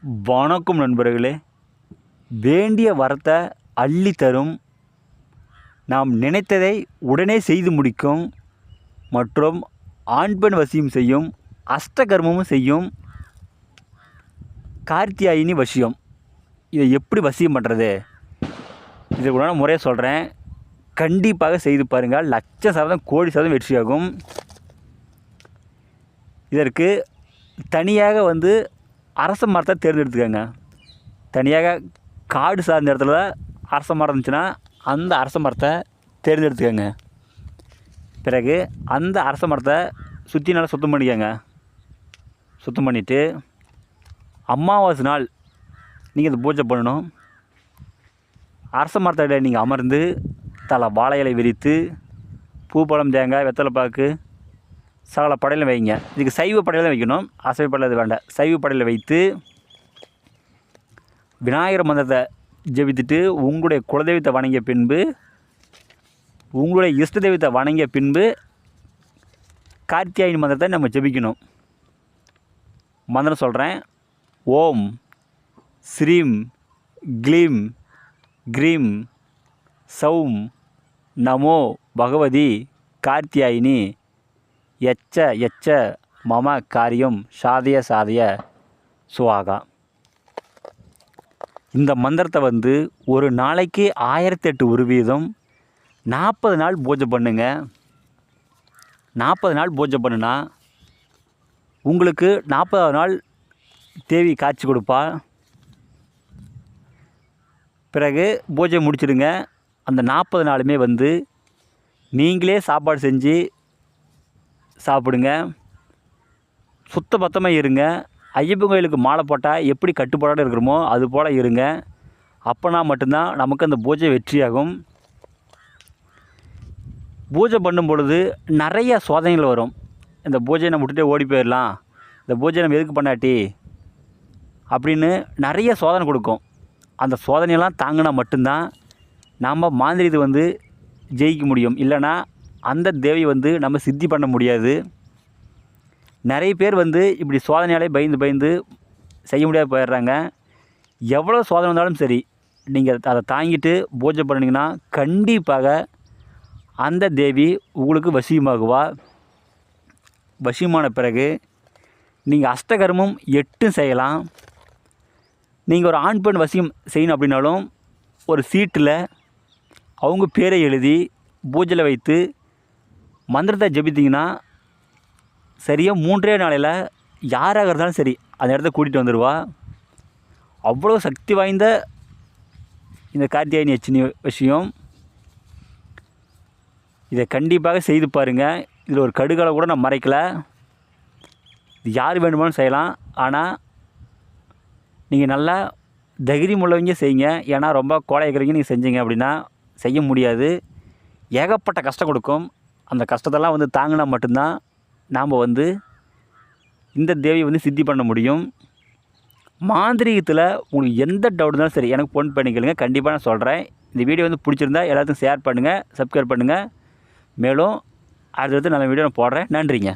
வணக்கம் நண்பர்களே. வேண்டிய வரத்தை அள்ளி தரும், நாம் நினைத்ததை உடனே செய்து முடிக்கும் மற்றும் ஆண் பெண் வசியம் செய்யும், அஷ்டகர்மமும் செய்யும் கார்த்தியாயினி வசியம். இதை எப்படி வசியம் பண்ணுறது, இதுக்கு உண்டான முறையை சொல்கிறேன். கண்டிப்பாக செய்து பாருங்கள். லட்சம் கோடி சதவீதம் வெற்றியாகும். இதற்கு தனியாக அரச மரத்தை தேர்ந்தெடுத்துக்கங்க. தனியாக காடு சார்ந்த இடத்துல அரச மரம் இருந்துச்சுன்னா அந்த அரச மரத்தை தேர்ந்தெடுத்துக்கங்க. பிறகு அந்த அரச மரத்தை சுற்றி நல்லா சுத்தம் பண்ணிக்கங்க. சுத்தம் பண்ணிவிட்டு அமாவாசை நாள் நீங்கள் இந்த பூஜை பண்ணணும். அரச மரத்தோட நீங்கள் அமர்ந்து தலை வாழை இலை விரித்து பூ பழம் தேங்காய் வெத்தலை பாக்கு சகல படையில் வைங்க. இதுக்கு சைவ படையில் வைக்கணும், அசைவ படையில் வேண்டாம். சைவ படையில் வைத்து விநாயகர் மந்திரத்தை ஜெபித்துட்டு உங்களுடைய குலதெய்வத்தை வணங்கிய பின்பு, உங்களுடைய இஷ்ட தெய்வத்தை வணங்கிய பின்பு கார்த்தியாயினி மந்திரத்தை நம்ம ஜெபிக்கணும். மந்திரம் சொல்கிறேன். ஓம் ஸ்ரீம் க்ளீம் க்ரீம் சௌம் நமோ பகவதி கார்த்தியாயினி எச்ச எச்ச மம காரியம் சாதய சாதய சுவாகா. இந்த மந்திரத்தை ஒரு நாளைக்கு 1008 ஒரு வீதம் 40 நாள் பூஜை பண்ணுங்க. 40 நாள் பூஜை பண்ணுனா உங்களுக்கு 40வது நாள் தேவி காட்சி கொடுப்பா. பிறகு பூஜை முடிச்சிடுங்க. அந்த 40 நாளுமே நீங்களே சாப்பாடு செஞ்சு சாப்பிடுங்க. சுத்த பத்தமாக இருங்க. ஐயப்பன் கோயிலுக்கு மாலை போட்டால் எப்படி கட்டுப்பாடோடு இருக்கிறோமோ அது போல் இருங்க. அப்போனா மட்டும்தான் நமக்கு அந்த பூஜை வெற்றியாகும். பூஜை பண்ணும் பொழுது நிறைய சோதனைகள் வரும். இந்த பூஜையை நம்ம விட்டுட்டே ஓடி போயிடலாம், இந்த பூஜை நம்ம எதுக்கு பண்ணாட்டி அப்படின்னு நிறைய சோதனை கொடுக்கும். அந்த சோதனையெல்லாம் தாங்கினா மட்டும்தான் நாம் மாந்திரிகத்தை ஜெயிக்க முடியும். இல்லைனா அந்த தேவி நம்ம சித்தி பண்ண முடியாது. நிறைய பேர் இப்படி சோதனையாலே பயந்து செய்ய முடியாது போயிடுறாங்க. எவ்வளோ சோதனை வந்தாலும் சரி, நீங்கள் அதை தாங்கிட்டு பூஜை பண்ணிங்கன்னா கண்டிப்பாக அந்த தேவி உங்களுக்கு வசியமாகுவா. வசியமான பிறகு நீங்கள் அஷ்டகர்மம் 8 செய்யலாம். நீங்கள் ஒரு ஆண் பெண் வசியம் செய்யணும் அப்படின்னாலும் ஒரு சீட்டில் அவங்க பேரை எழுதி பூஜையில் வைத்து மந்திரத்தை ஜெபித்திங்கன்னா சரியாக 3 நாளையில் யாராக இருந்தாலும் சரி அந்த இடத்த கூட்டிகிட்டு வந்துடுவா. அவ்வளோ சக்தி வாய்ந்த இந்த கார்த்தியாயினி அச்சினி விஷயம். இதை கண்டிப்பாக செய்து பாருங்கள். இதில் ஒரு கடுகளை கூட நான் மறைக்கலை. இது யார் வேண்டுமானும் செய்யலாம். ஆனால் நீங்கள் நல்லா தைரியம் உள்ளவங்க செய்யுங்க. ஏன்னா ரொம்ப கோழை இருக்கிறவங்க நீங்கள் செஞ்சீங்க அப்படின்னா செய்ய முடியாது. ஏகப்பட்ட கஷ்டம் கொடுக்கும். அந்த கஷ்டத்தெல்லாம் தாங்கினா மட்டும்தான் நாம் இந்த தேவியை சித்தி பண்ண முடியும். மாந்திரீகத்தில் உங்களுக்கு எந்த டவுட் இருந்தாலும் சரி எனக்கு ஃபோன் பண்ணிக்கலுங்க. கண்டிப்பாக நான் சொல்கிறேன். இந்த வீடியோ பிடிச்சிருந்தா எல்லாத்துக்கும் ஷேர் பண்ணுங்கள், சப்ஸ்கிரைப் பண்ணுங்கள். மேலும் அடுத்தடுத்து நல்ல வீடியோ நான் போடுறேன். நன்றிங்க.